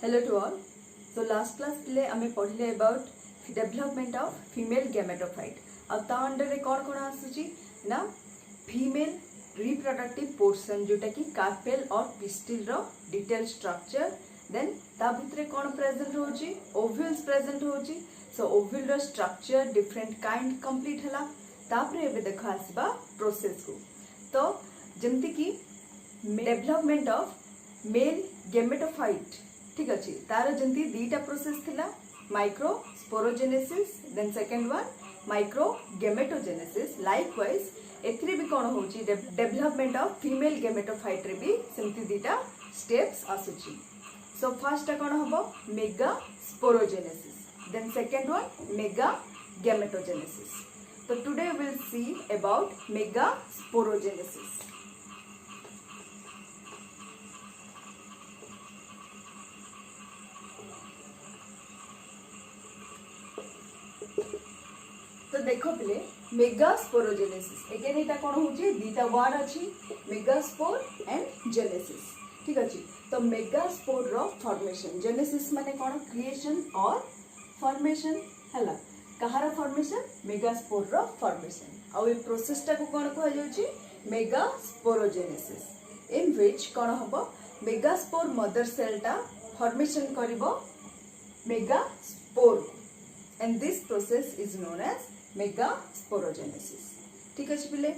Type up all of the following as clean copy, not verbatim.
Hello to all. So last class पिले आमे पढ़िले about development of female gametophyte. अब ता अंडर रे कौन आसुची ना female reproductive portion जोटा कि कार्पेल और पिस्टिल रो डिटेल स्ट्रक्चर देन ता भितरे कौन प्रेजेंट होची ओव्यूल्स प्रेजेंट होची सो ओव्यूल रो स्ट्रक्चर डिफरेंट काइंड कंप्लीट हला तापरे एबे देखा आसीबा प्रोसेस को तो जेमति कि डेवलपमेंट ऑफ मेल गेमेटोफाइट ठीक अच्छे तार जंती दीटा प्रोसेस थिला microsporogenesis then second one microgametogenesis likewise एथरे भी कोन होची डेवलपमेंट ऑफ फीमेल गेमेटोफाइट रे भी सेमती दीटा स्टेप्स आसुची सो फर्स्ट कोन हबो megasporogenesis then second one megagametogenesis तो today we will see about megasporogenesis तो देखो पिले मेगास्पोरोजेनेसिस अगेन एटा कोन होची दीटा वर्ड अछि मेगास्पोर एंड जेनेसिस ठीक अछि तो मेगास्पोर रो फॉर्मेशन जेनेसिस माने कोन क्रिएशन और फॉर्मेशन हला कहार फॉर्मेशन मेगास्पोर रो फॉर्मेशन आ ए प्रोसेस टा को कोन कहै जाउची मेगास्पोरोजेनेसिस इन व्हिच कोन हबो मेगास्पोर मदर सेल टा फॉर्मेशन करिवो megaspore and this process is known as megasporogenesis ठीक अछि पिले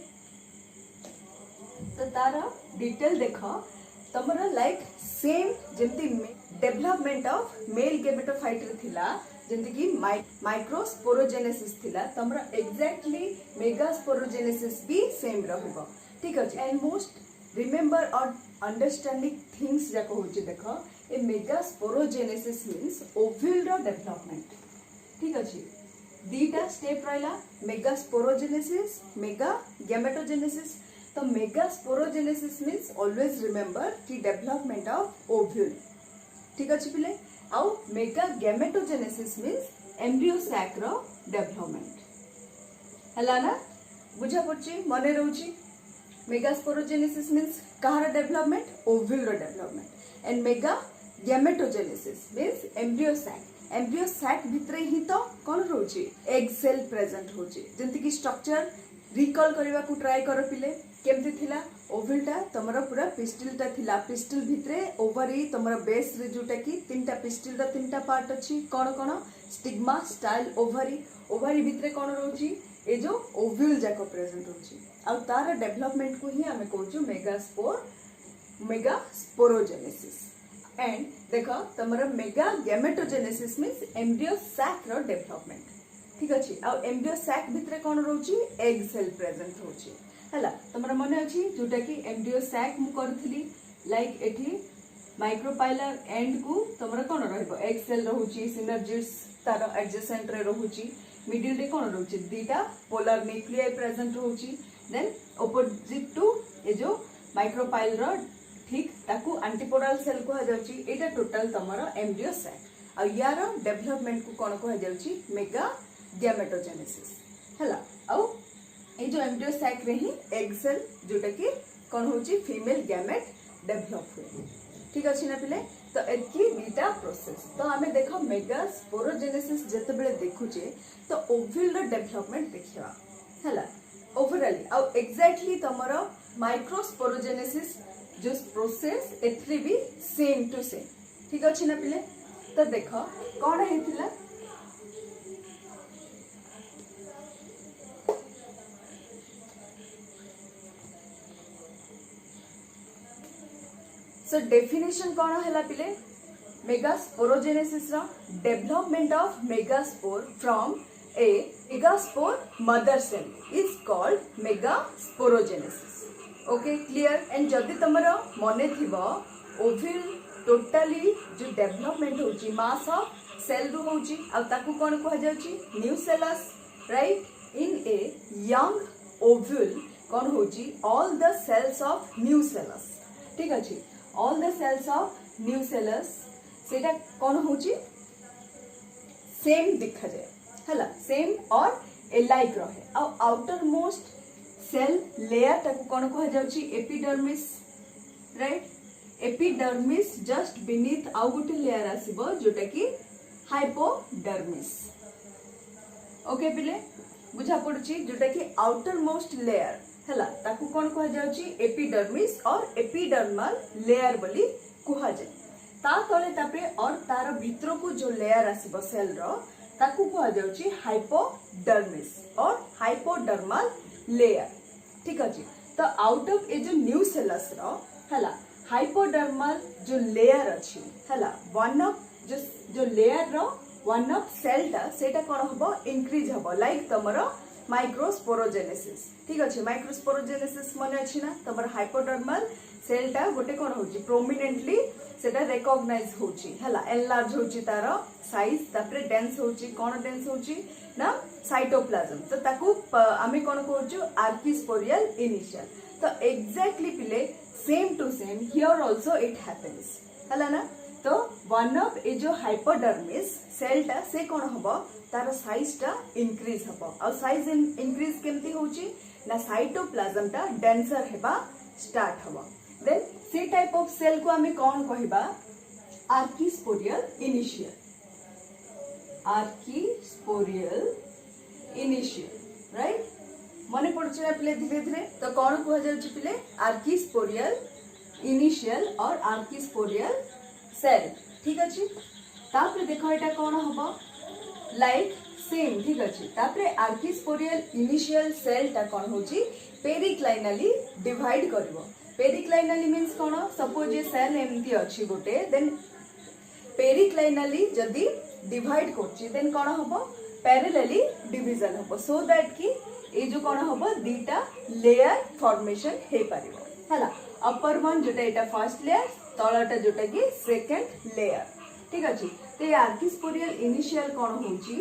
तो तारा डिटेल देखो तमरा लाइक सेम जेंति डेवलपमेंट ऑफ मेल गेमेटोफाइट रे थिला जेंति कि माइक्रोस्पोरोजेनेसिस थिला तमरा एग्जैक्टली मेगास्पोरोजेनेसिस भी सेम रहबो ठीक अछि एंड मोस्ट रिमेंबर और अंडरस्टैंडिंग थिंग्स जाको होची देखो ए मेगास्पोरोजेनेसिस मींस ओव्यूल रो डेवलपमेंट ठीक अच्छे दीटा स्टेप रहा मेगास्पोरोजेनेसिस मेगा गेमेटोजेनेसिस तो मेगास्पोरोजेनेसिस मींस ऑलवेज रिमेंबर कि डेवलपमेंट ऑफ ओव्यूल ठीक अच्छे पिले आउ megagametogenesis means embryo sac रो डेवलपमेंट हला ना बुझा पड़ची मने रहउची मेगास्पोरोजेनेसिस मींस कहार डेवलपमेंट ओव्यूल रो development and megagametogenesis means embryo sac embryo sac भितरे ही तो कौन रोचे एग सेल प्रेजेंट होचे जंती की स्ट्रक्चर रिकॉल करबा को ट्राई करो पिले केमती थिला ओव्यूल टा तमरा पूरा पिस्टिल टा थिला पिस्टिल भितरे ओवरी तमरा बेस रे जोटा की तीनटा पिस्टिल रा तीनटा पार्ट अछि कोन कोन स्टिग्मा स्टाइल ओवरी भितरे कोन रोची ए जो ओव्यूल जाको प्रेजेंट होची आ तार डेवलपमेंट को ही हमें कहूछु मेगास्पोरोजेनेसिस एंड देखो तमरा megagametogenesis means embryo sac रो डेवलपमेंट ठीक अछि आ एम्ब्रियो सैक भितरे कोन रहउची एग सेल प्रेजेंट होची हला तमरा मने अछि जोटा कि एम्ब्रियो सैक मु करथिली लाइक एठी माइक्रोपाइलर एंड को तमरा कोन रहइबो एग सेल रहउची सिनर्जिड्स तार एडजेसेंट रे रहउची मिडिल रे कोन रहउची दीटा पोलर न्यूक्लियाई प्रेजेंट रहउची देन ऑपोजिट टू ए जो माइक्रोपाइल रो ठीक ताकू एंटीपोडल सेल को जाउची एटा टोटल तमरो एम्ब्रियो सैक आ यार डेवलपमेंट को कोन को जाउची मेगा गेमेटोजेनेसिस हला आ ए जो एम्ब्रियो सैक रे ही एग सेल जोटा कि कोन होची फीमेल गैमेट डेवलप हुए ठीक अछि ना पिले तो एथि बीटा प्रोसेस तो हमें देखो मेगा स्पोरोजेनेसिस जते बेले देखुचे तो ओव्यूल रो डेवलपमेंट देखिवा हला ओवरऑली आ एग्जैक्टली तमरो माइक्रोस्पोरोजेनेसिस जो प्रोसेस एथरे भी सेम टू सेम ठीक अच्छे ना पिले तो देखो कौन हेतिला सो डेफिनेशन कौन हैला पिले मेगास्पोरोजेनेसिस रो development of megaspore from a megaspore mother cell is called megasporogenesis okay clear and जदि तमरो मने थिबो ओव्यूल टोटली जो डेवलपमेंट होची मास ऑफ सेल रु होची आ ताकू कोन कह जाउची nucellus right in a young ovule कोन होची all the cells of nucellus ठीक अछि all the cells of nucellus सेटा कोन होची सेम दिखा जाय हला सेम और एलाइक रहे आ आउटर मोस्ट सेल लेयर ताकू कोन कह जाउची epidermis right epidermis just beneath आउ गोटे लेयर आसीबो जोटा कि हाइपोडर्मिस। ओके पिले बुझा पड़ुची जोटा कि आउटर मोस्ट लेयर हैला ताकू कोन कह जाउची एपिडर्मिस और एपिडर्मल लेयर बोली कहा जाय। ता तले तापरे और तार भीतर को जो लेयर आसीबो सेल रो ताकू कहा जाउची हाइपोडर्मिस और हाइपोडर्मल लेयर। ठीक अछि। तो आउट ऑफ ए जो न्यू सेल्स रो हैला हाइपोडर्मल जो लेयर अछि हैला वन ऑफ जो लेयर रो वन ऑफ सेल टा सेटा कोन हबो इंक्रीज हबो लाइक तमरो माइक्रोस्पोरोजेनेसिस। ठीक अछि। माइक्रोस्पोरोजेनेसिस माने अछि ना तमरो हाइपोडर्मल सेल टा गोटे कोन होची प्रोमिनेंटली सेटा रिकॉग्नाइज होची हैला एनलार्ज होची तारो साइज तापरे डेंस होची कोन डेंस होची ना साइटोप्लाज्म। तो ताकू आमे कोन कहूचु आर्किस्पोरियल इनिशियल। तो एग्जैक्टली पिले same to same here also it happens हैला ना। तो वन ऑफ ए जो हाइपोडर्मिस सेल टा से कोन हबो तार साइज टा इंक्रीज हबो और साइज इंक्रीज केमती होची ना साइटोप्लाज्म टा डेंसर हेबा स्टार्ट हबो। देन से टाइप ऑफ सेल को आमे कोन कहिबा archesporial initial. Archesporial initial right मने पड़छ ना पिले धीरे धीरे। तो कोन कह जाउची पिले आर्किस्पोरियल इनिशियल और आर्किस्पोरियल सेल। ठीक अछि। तापरे देखो एटा कोन हबो लाइक सेम। ठीक अछि। तापरे आर्किस्पोरियल इनिशियल सेल टा कोन होची पेरिक्लाइनली डिवाइड करबो। पेरिक्लाइनली मींस कोन सपोज ये सेल एमती अछि गोटे देन पेरिक्लाइनली जदी डिवाइड करछि देन कोन हबो पैरेलली डिवीजन हबो सो दैट कि ए जो कोन हबो दीटा लेयर फॉर्मेशन हे परिबो हैला। अपर वन जोटा एटा फर्स्ट लेयर तळटा जोटा कि सेकंड लेयर। ठीक अछि। ते आर्किस्पोरियल इनिशियल कोन होची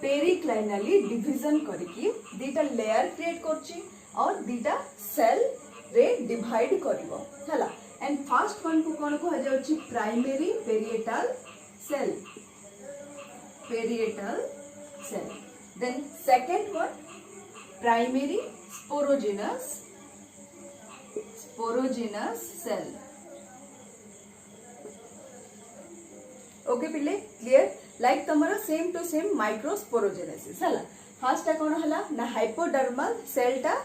पेरिक्लाइनली डिवीजन करके दीटा लेयर क्रिएट करछि और दीटा सेल रे डिवाइड करिवो हैला। एंड फर्स्ट वन को कोन कह जाउछि primary parietal cell. Parietal cell. Then second one primary sporogenous cell. Okay पिले क्लियर लाइक तमरो सेम टू सेम माइक्रोस्पोरोजेनेसिस हैला। फर्स्ट टा कोन हला ना हाइपोडर्मल सेल टा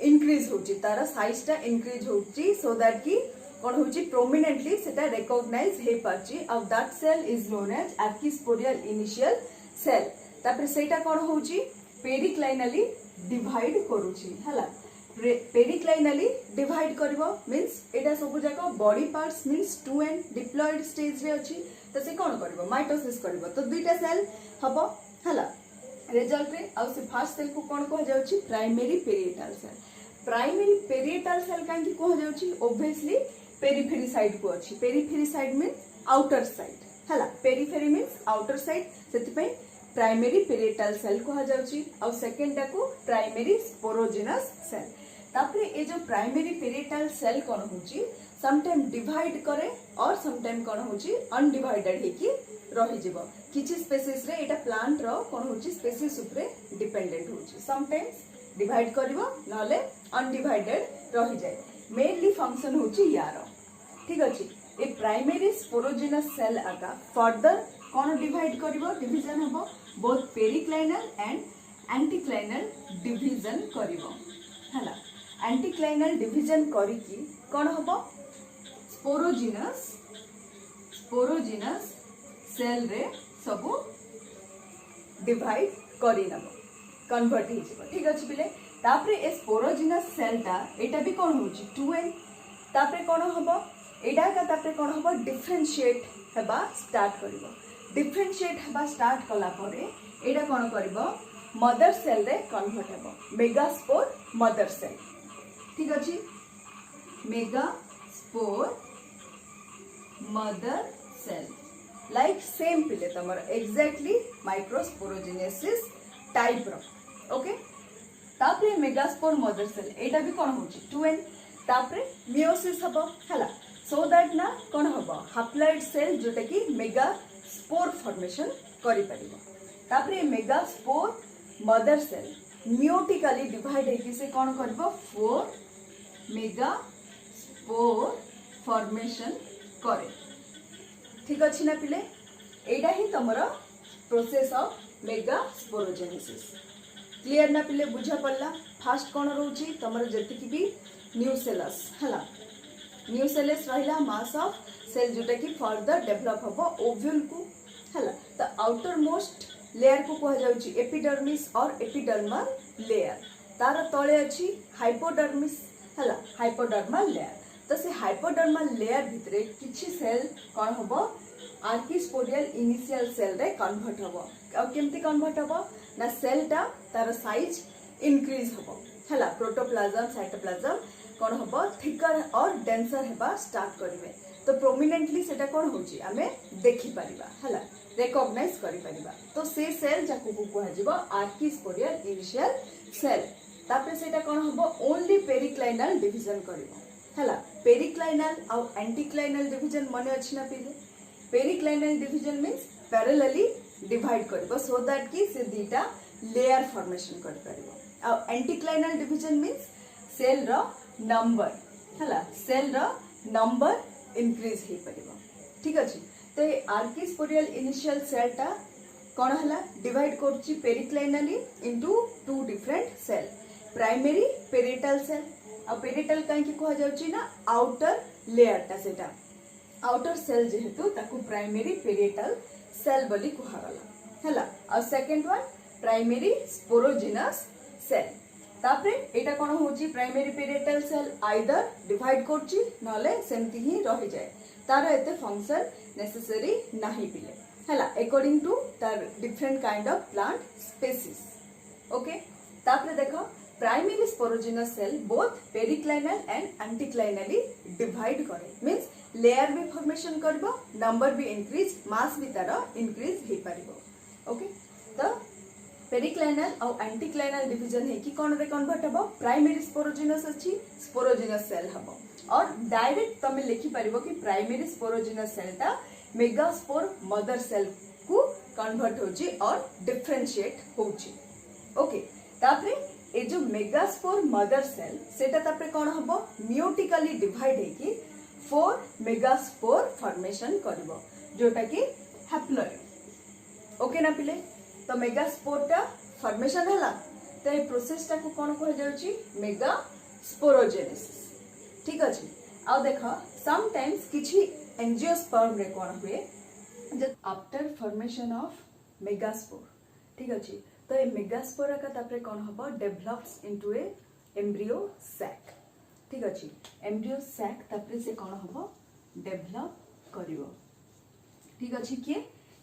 इंक्रीज होची तार साइज टा इंक्रीज होची सो दैट कि कोन होची प्रोमिनेंटली सेटा रिकॉग्नाइज हे पाची of that cell is known as archesporial initial cell. तापर सेटा कोन होची पेरिक्लाइनली डिवाइड करूची हैला। पेरिक्लाइनली डिवाइड करबो मींस एटा सब जाको body parts means two and diploid stage रे अछि। तो से कोन करबो माइटोसिस करबो तो दुईटा सेल हबो हैला रिजल्ट रे। आ से फर्स्ट सेल को कोन कह जाउची primary parietal cell. Primary parietal cell कांकी कह जाउची ऑब्वियसली पेरिफेरी साइड को अछि। Periphery side means outer side हैला। पेरिफेरी मींस आउटर साइड सेति पे प्राइमरी पेरिएटल सेल कह जाउची और सेकंड को प्राइमरी स्पोरोजिनस सेल। तापरे ए जो प्राइमरी पेरिएटल सेल कोन होची समटाइम डिवाइड करे और समटाइम कोन होची अनडिवाइडेड हेकी रहि जिवो। किछि स्पेसीज रे एटा प्लांट रो कोन होची स्पेसीज ऊपर डिपेंडेंट होची समटाइम्स डिवाइड करिवो नले अनडिवाइडेड रहि जाय। मेनली फंक्शन होची यारो। ठीक अछि। ए प्राइमरी स्पोरोजिनस सेल आका फर्दर कोन डिवाइड करिवो डिवीजन हबो बोथ पेरिक्लाइनल एंड एंटीक्लाइनल डिवीजन करिवो हैला। एंटीक्लाइनल डिवीजन करिकी कोन हबो स्पोरोजिनस सेल रे सबु डिवाइड करि नबो कन्वर्ट हे जिवो। ठीक अछि पिले। तापरे ए स्पोरोजिनस सेल टा एटा भी कोन होची 2n। तापरे कोन हबो एडा का तापरे कोन हबो डिफरेंशिएट हेबा स्टार्ट करिवो। डिफरेंशिएट हेबा स्टार्ट कला परे एडा कोन करिवो मदर सेल रे कन्वर्ट हेबो मेगास्पोर मदर सेल। ठीक अछि। Megaspore mother cell like same पिले तमर एग्जैक्टली माइक्रोस्पोरोजेनेसिस टाइप रो। ओके। तापरे मेगास्पोर मदर सेल एटा भी कोन होची 2n। तापरे मियोसिस हबो हैला सो दैट ना कोन हबो हैप्लॉइड सेल जोटा कि मेगास्पोर फॉर्मेशन करि परिबो। तापरे megaspore mother cell meiotically divide हेकी से कोन करबो 4 मेगास्पोर फॉर्मेशन करे। ठीक अच्छी ना पिले, एटा ही तमर process of mega sporogenesis. Clear ना पिले, बुझा पड़ला। फास्ट कौन रोची तमर जतिक भी न्यूसेलस हला, न्यूसेलस रहिला मास ऑफ सेल जोटा कि फर्दर डेवलप हबो ओव्यूल को हला। तो आउटर मोस्ट लेयर को कह जाउची एपिडर्मिस और एपिडर्मल लेयर, तार तले अछि हाइपोडर्मिस हला, हाइपोडर्मल लेयर। तो से हाइपोडर्मल लेयर भितरे किछि सेल कौन हबो आर्किस्पोडियल इनिशियल सेल रे कन्वर्ट हबो। आ केमती कन्वर्ट हबो ना सेलटा तार साइज इंक्रीज हबो हला, प्रोटोप्लाज्म साइटोप्लाज्म कौन हबो थिकर और डेंसर हेबा स्टार्ट करिवे। तो प्रोमिनेंटली सेटा कौन होची आमे देखि परिबा हला, रिकॉग्नाइज करि परिबा। तो से सेल जाकु को कहै जिवो आर्किस्पोडियल इनिशियल सेल। तापर सेटा कौन हबो ओनली पेरिक्लाइनल डिवीजन करिवो हला। पेरिक्लाइनल आ एंटीक्लाइनल डिवीजन मने अछि ना पिले। Periclinal division means parallelly divide करिवो सो दैट कि से दीटा लेयर फॉर्मेशन करि परिवो। आ एंटीक्लाइनल डिवीजन मींस सेल रो नंबर हला, सेल रो नंबर इंक्रीज हे परिवो। ठीक अछि। तो आर्किस्पोडियल इनिशियल सेलटा कौन हला डिवाइड करछि periclinally into two different cell, primary parietal cell. आ पेरिटल काहे कि कह जाउछि ना आउटर लेयरटा, सेटा आउटर सेल जेहेतु ताकू प्राइमरी पेरिटल सेल बोली कहगला हला। आ second one primary sporogenous cell. तापरे एटा कोन होची primary parietal cell either divide करची नले सेमती ही रहि जाय, तार एते फंक्शन नेसेसरी नाही पिले हला, अकॉर्डिंग टू तार different kind of plant species. Okay. तापरे देखो primary sporogenous cell both periclinal and anticlinally divide करे, मींस लेयर भी फॉर्मेशन करबो, नंबर भी इंक्रीज, मास भी तार इंक्रीज हे परिबो। ओके। तो पेरिक्लाइनल और एंटीक्लाइनल डिवीजन है कि कौन रे कन्वर्ट हबो प्राइमरी स्पोरोजिनस अछि स्पोरोजिनस सेल हबो। और डायरेक्ट तमे लिखि परिबो कि प्राइमरी स्पोरोजिनस सेलटा मेगास्पोर मदर सेल को कन्वर्ट होची और डिफरेंशिएट होची। ओके। तापरे ए जो मेगास्पोर मदर सेल सेटा तापरे कौन हबो म्यूटिकली डिवाइड है कि 4 मेगास्पोर फॉर्मेशन करबो जोटा कि हैप्लॉइड। ओके ना पिले। तो मेगास्पोरटा फॉर्मेशन हला, तो ए प्रोसेसटा को कोन कह जाउची मेगास्पोरोजेनेसिस। ठीक अछि। आ देखो सम टाइम्स किछि एंजियोस्पर्म रे कोन हुए जब आफ्टर फॉर्मेशन ऑफ मेगास्पोर। ठीक अछि। तो ए मेगास्पोर का तापरे कोन हबो डेवलप्स इनटू ए एम्ब्रियो सैक। ठीक अछि। एम्ब्रियो सैक तापरे से कोन हबो डेवलप करिवो। ठीक अछि कि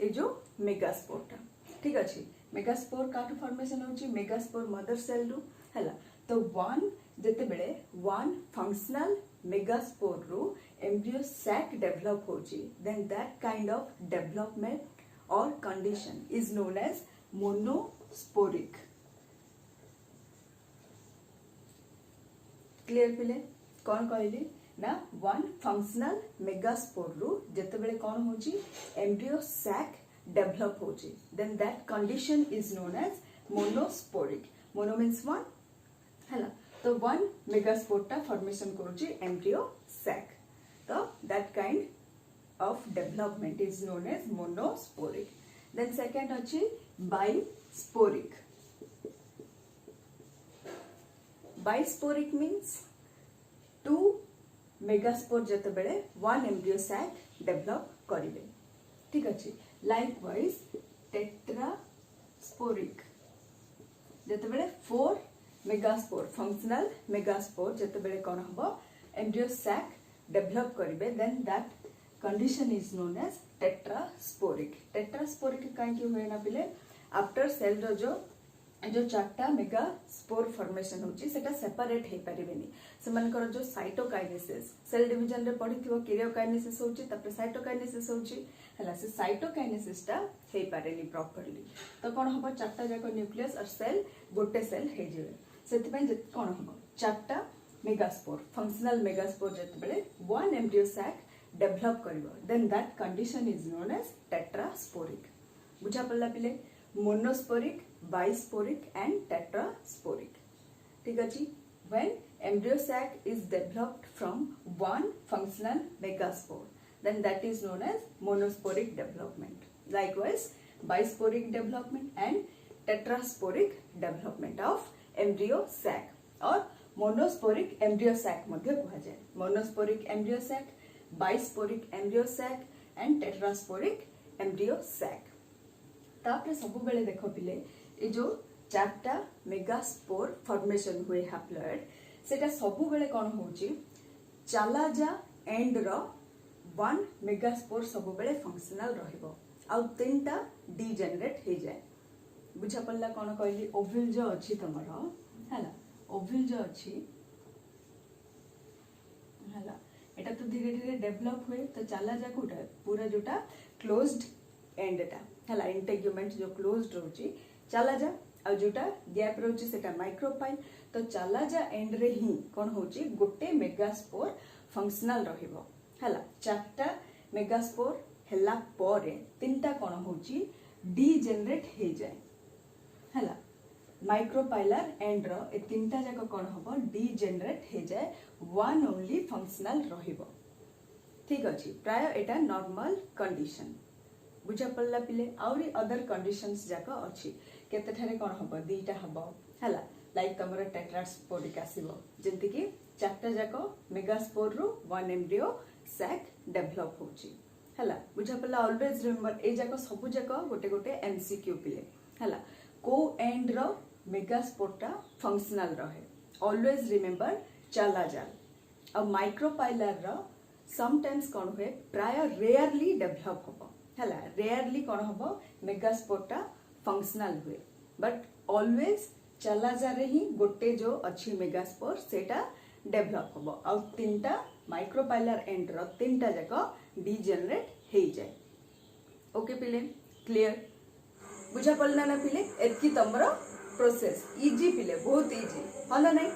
ए जो मेगास्पोरटा। ठीक अछि। मेगास्पोर काटू फॉर्मेशन होची मेगास्पोर मदर सेल रु हला। तो वन जते बेले वन फंक्शनल मेगास्पोर रु एम्ब्रियो सैक डेवलप होची, then that kind of development और condition is known as monosporic. Clear पिले कौन कहली ना वन फंक्शनल मेगास्पोर रु जते बेले कौन होची एम्ब्रियो सैक डेवलप होची, then that condition is known as monosporic. Mono means one हला। तो one megaspore टा formation करूची embryo sac, तो that kind of development is known as monosporic. Then second अछि bisporic. Bisporic means two megaspore जते बेले one embryo sac develop करिवे। ठीक अछि। Likewise tetrasporic जते बेले 4 मेगास्पोर फंक्शनल मेगास्पोर जते बेले कोन हबो एम्ब्रियो सैक डेवलप करिवे, then that condition is known as tetrasporic. Tetrasporic काहे कि होय ना पिले आफ्टर सेल रो जो चारटा मेगा स्पोर फॉर्मेशन होची सेटा सेपरेट हे परिबेनी, सेमानकर जो साइटोकाइनेसिस सेल डिवीजन रे पढिथिबो कैरियोकाइनेसिस होची तपर साइटोकाइनेसिस होची हला। से साइटोकाइनेसिस टा हे पारेनी प्रॉपर्ली, तो कोन हबो चारटा जाको न्यूक्लियस और सेल गोटे सेल हे जेबे, सेति पय जे कोन हबो चारटा मेगास्पोर फंक्शनल मेगास्पोर जते बेले वन एम्ब्रियो सैक डेवलप करिवो, then that condition is known as tetrasporic. बुझा पड़ला पिले मोनोस्पोरिक, bisporic and tetrasporic. ठीक अछि। When embryo sac is developed from one functional megaspore, then that is known as monosporic development. Likewise, bisporic development and tetrasporic development of embryo sac or monosporic embryo sac madhya kuha jaye. Monosporic embryo sac, bisporic embryo sac and tetrasporic embryo sac. तापरे सब बेले देख पिले ए जो चारटा megaspore formation हुए haploid सेटा सब बेले कोन होची चालाजा एंड रो वन मेगास्पोर सब बेले फंक्शनल रहइबो आ तीनटा डीजेनरेट हे जाय बुझा पल्ला कोन कहली ओव्यूल जो अछि तमर हला ओव्यूल जो अछि हला एटा तो धीरे धीरे डेवलप हुए तो चालाजा कोटा पूरा जोटा क्लोज्ड एंडटा हला इंटेग्यूमेंट जो क्लोज्ड रोची चालाजा आ जोटा गैप रोची सेटा माइक्रोपाइल तो चालाजा एंड रे ही कोन होची गोटे मेगास्पोर फंक्शनल रहिबो हला चारटा मेगास्पोर हला परे तीनटा कोन होची डीजेनरेट हे जाय हला माइक्रोपाइलर एंड रो ए तीनटा जाक कोन हबो डीजेनरेट हे जाय वन ओनली फंक्शनल रहिबो ठीक अछि प्राय एटा नॉर्मल कंडीशन बुझा पड़ला पिले आउरी अदर कंडीशंस जाक अछि केते थारे कोन हबो दीटा हबो हला लाइक तमरा टेट्रास्पोरिक आसीबो जेंति कि चारटा जाक मेगास्पोर रो वन एम्ब्रियो सैक डेवलप होची हला बुझा पड़ला ऑलवेज रिमेंबर ए जाक सब जाक गोटे गोटे एमसीक्यू पिले हला को एंड रो मेगास्पोरटा फंक्शनल रहे ऑलवेज रिमेंबर चालाजा और माइक्रोपाइलर रो समटाइम्स कोन हुए प्राय रेयरली डेवलप होबो हला रेयरली कोन हबो मेगास्पोरटा फंक्शनल हुए बट ऑलवेज चालाजा रे ही गोटे जो अछि मेगास्पोर सेटा डेवलप होबो आ तीनटा माइक्रोपाइलर एंड रो तीनटा जाको डीजेनरेट हे जाय ओके पिले क्लियर बुझा पड़ला ना पिले एतकी तमरो प्रोसेस इजी पिले बहुत इजी हला नै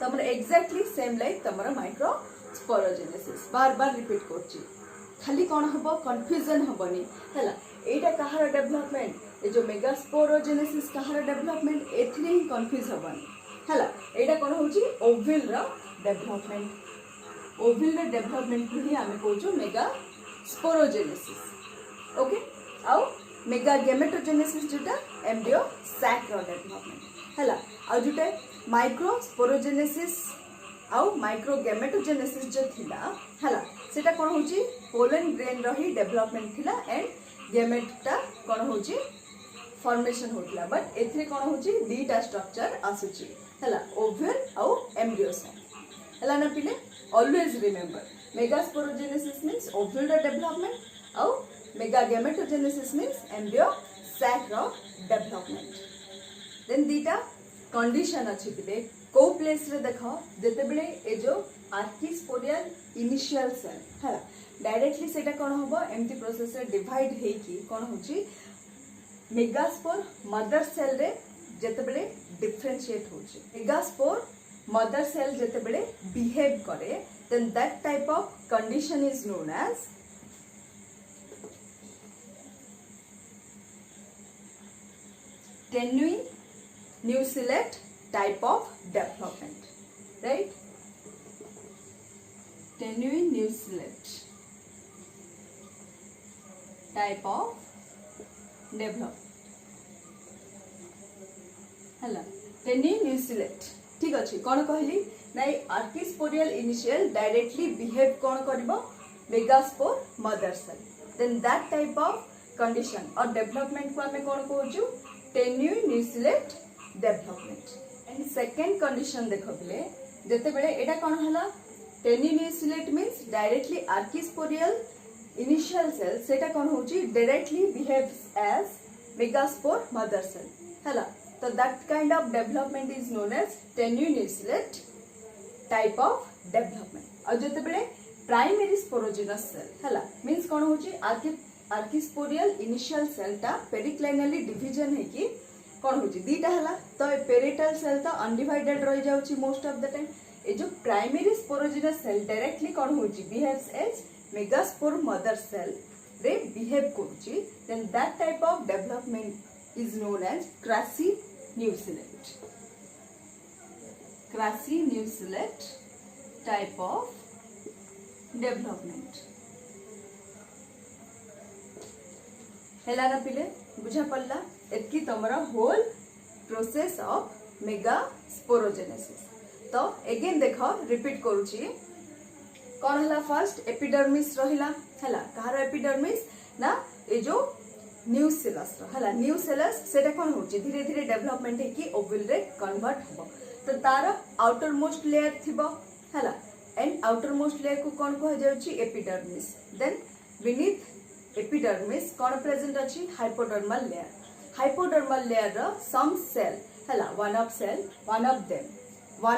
तमरो एग्जैक्टली सेम लाइक तमरो माइक्रोस्पोरोजेनेसिस बार बार रिपीट करछि खाली कौन हम कन्फ्यूजन हेनी है एटा कहार डेवलपमेंट ए जो मेगास्पोरोजेनेसिस कहार डेवलपमेंट एथिरे ही कन्फ्यूज हेनी है एटा कौन होची ओव्यूल रो डेवलपमेंट ओव्यूल रो डेवलपमेंट को ही आमे कहूँ मेगास्पोरोजेनेसिस ओके आउ मेगा गेमेटोजेनेसिस जोटा एम्ब्रियो सैक रो डेवलपमेंट है आ जोटा माइक्रोस्पोरोजेनेसिस आउ माइक्रो गेमेटोजेनेसिस जो थिला हला सेटा कोन होची पोलन ग्रेन रो ही डेवलपमेंट थिला एंड गेमेटटा कोन होची फॉर्मेशन होतला बट एथरे कोन होची दीटा स्ट्रक्चर आसुची हला ओव्यूल आउ एम्ब्रियो सैक हला ना पिले always remember megasporogenesis means ovule रो डेवलपमेंट आउ megagametogenesis means embryo sac रो डेवलपमेंट देन दीटा कंडीशन अछि पिले को प्लेस रे देखो जते बेले ए जो आर्किस्पोरियल इनिशियल सेल है डायरेक्टली सेटा कोन होबो एमती प्रोसेस रे डिवाइड हे की कोन होची मेगास्पोर मदर सेल रे जते बेले डिफरेंशिएट होची मेगास्पोर मदर सेल जते बेले बिहेव करे then that type of condition is known as tenuine nucellate type of development, right? Tenuine nucellate type of development. हला tenuine nucellate ठीक अच्छे कौन कहली नाई आर्किस्पोरियल इनिशियल डायरेक्टली बिहेव कौन करिबो megaspore mother cell then that type of condition और development को हमें कौन कहूँ tenuine nucellate development and second condition देखो बिले जते बेले एटा कोन हला tenuine nucellate means directly archisporial initial cell सेटा कोन होची directly behaves as megaspore mother cell हला तो that kind of development is known as tenuine nucellate type of development और जते बेले primary sporogenous cell हला means कोन होची आर्किस्पोरियल इनिशियल सेल ता पेरिक्लाइनली डिवीजन है कि कौन होची दीटा हला तो पेरिटल सेल ता अनडिवाइडेड रह जाउची मोस्ट ऑफ द टाइम ए जो प्राइमरी स्पोरोजिनस सेल डायरेक्टली कौन होची behaves as megaspore mother cell रे बिहेव करूची then that type of development is known as crassinucleate crassinucleate type of development. हेला ना पिले बुझा पड़ला एतकी तमरा whole process of megasporogenesis. तो अगेन देखो रिपीट करूची कौन हला फर्स्ट एपिडर्मिस रहिला हला कहार एपिडर्मिस ना ए जो न्यूसेलस हला न्यूसेलस सेटा कौन होची धीरे धीरे डेवलपमेंट है कि ओवल रे कन्वर्ट हो तो तार आउटर मोस्ट लेयर थिबो हला एंड आउटर मोस्ट लेयर को कौन कह जाउची एपिडर्मिस. देन बीनीथ एपिडर्मिस कौन प्रेजेंट अछि हाइपोडर्मल लेयर. हाइपोडर्मल लेयर रो सम सेल हला वन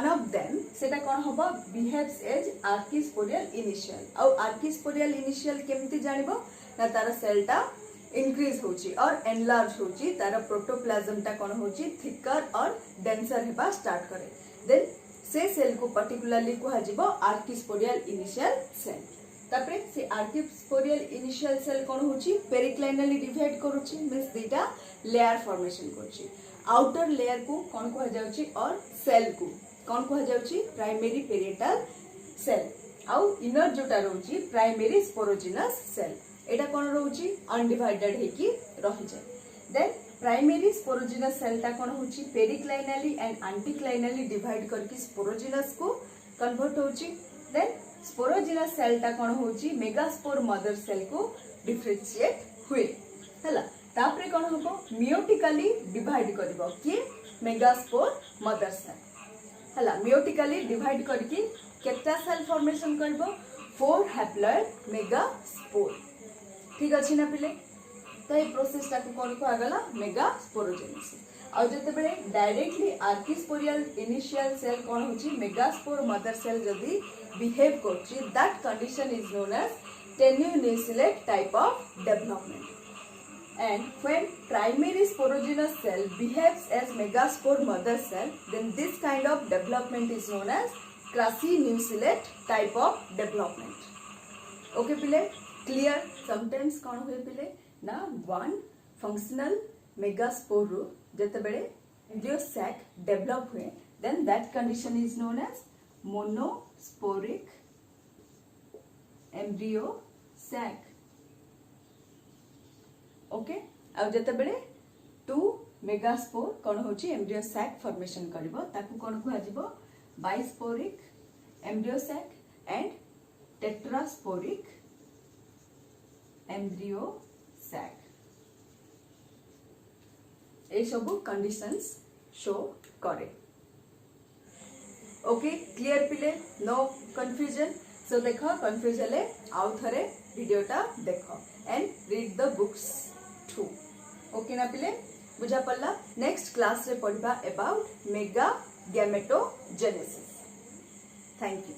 ऑफ देम सेटा कौन होबो बिहेव्स एज आर्किस्पोरियल इनिशियल. और आर्किस्पोरियल इनिशियल केमती जानिबो ना तार सेलटा इंक्रीज होची और एनलार्ज होची तार प्रोटोप्लाज्म टा कौन होची थिकर और डेंसर हेबा स्टार्ट करे. देन से सेल को पर्टिकुलरली कहा जिवो आर्किस्पोरियल इनिशियल सेल. तापरे से आर्किस्पोरियल इनिशियल सेल कौन होची पेरिक्लाइनली डिवाइड करूची मींस दुटा लेयर फॉर्मेशन करूची. आउटर लेयर को कौन कहा जाउची और सेल को कौन कहा जाउची प्राइमरी पेरिएटल सेल. आउ इनर जोटा रहउची प्राइमरी स्पोरोजिनस सेल. एटा कौन रहउची अनडिवाइडेड है कि रहि जाय. देन प्राइमरी स्पोरोजिनस सेल टा कौन होची पेरिक्लाइनली एंड एंटीक्लाइनली डिवाइड करके स्पोरोजिनस को कन्वर्ट होची. देन स्पोरोजिनस सेल टा कौन होची मेगास्पोर मदर सेल को डिफरेंशिएट हुए हला. तापरे कौन होबो मियोटिकली डिवाइड करबो कि मेगास्पोर मदर सेल हला. मियोटिकली डिवाइड करके केटा सेल फॉर्मेशन करबो 4 हैप्लॉइड मेगास्पोर. ठीक अछि ना पिले. तो ये प्रोसेस टा को कौन को आगला मेगा स्पोरोजेनेसिस. और जते बेले डायरेक्टली आर्किस्पोरियल इनिशियल सेल कौन होची मेगास्पोर मदर सेल जदी बिहेव करची that condition is known as tenuinucleate type of development. And when primary sporogenous cell behaves as megaspore mother cell, then this kind of development is known as crassinucleate type of development. Okay pile clear. Sometimes कौन हुए पिले ना one functional megaspore ru जते बेले embryo sac develop हुए then that condition is known as monosporic embryo sac. Okay आ जते बेले 2 मेगास्पोर कौन होची एम्ब्रियो सैक फॉर्मेशन करबो ताकू कौन कहा जिवो bisporic embryo sac and tetrasporic embryo sac. ए सब कंडीशंस शो करे. ओके क्लियर पिले नो कंफ्यूजन. सो देखो कंफ्यूजन ले आउ थरे वीडियोटा देखो and read the books too. Okay ना पिले बुझा पड़ला. नेक्स्ट क्लास रे पढ़बा about megagametogenesis. Thank you.